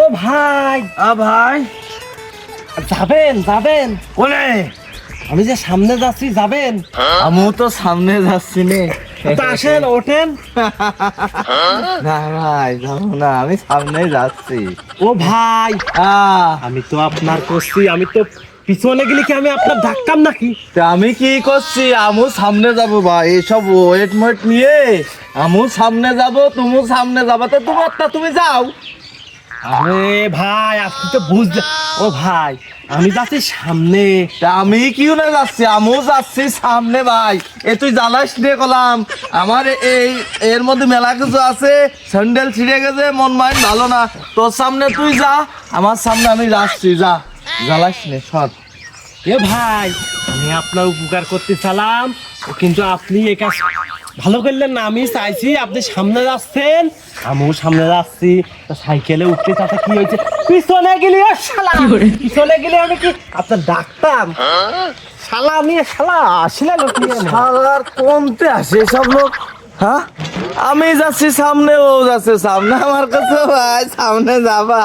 ও ভাই ভাই যাবেন যাবেন কোনে? আমি যে সামনে যাচ্ছি যাবেন? আমিও তো সামনে যাচ্ছি নে। তা আসেন ওঠেন। না ভাই যাবো না, আমি সামনে যাচ্ছি। ও ভাই আহ, আমি তো আপনার করছি, আমি তো পিছনে গেলে কি আমি আপনার ধাক্কাম নাকি? তা আমি কি করছি? আমিও সামনে যাবো ভাই, এসব ওয়েট মোয়েট নিয়ে আমিও সামনে যাবো, তুমিও সামনে যাবো, তো তোমারটা তুমি যাও। আরে ভাই আপনি তো বুঝতে, ও ভাই আমি যাচ্ছি সামনে। তা আমি কিউ না যাচ্ছি, আমিও যাচ্ছি সামনে ভাই। এ তুই জ্বালাস দিয়ে কলাম, আমার এই এর মধ্যে মেলা কিছু আছে, স্যান্ডেল ছিঁড়ে গেছে, মন মাইন্ড ভালো না। তোর সামনে তুই যা, আমার সামনে আমি যাচ্ছি, যা জ্বালাস নে সর। এ ভাই আমি আপনার উপকার করতে চালাম, কিন্তু আপনি এ কাজ ভালো করলেন না। আমি চাইছি আপনি সামনে যাচ্ছেন, আমিও সামনে যাচ্ছি। তা সাইকেলে উঠতে তাতে কি হয়েছে? পিছনে গেলে ও শালা, পিছনে গেলে আমি কি আপনার ডাকতাম? শালা আমি শালা আসলে লোক নিয়ে না। শালার কোনতে আসে সব লোক? হ্যাঁ, আমি যাচ্ছি সামনে, ও যাচ্ছে সামনে, আমার কাছে ভাই সামনে যাবা।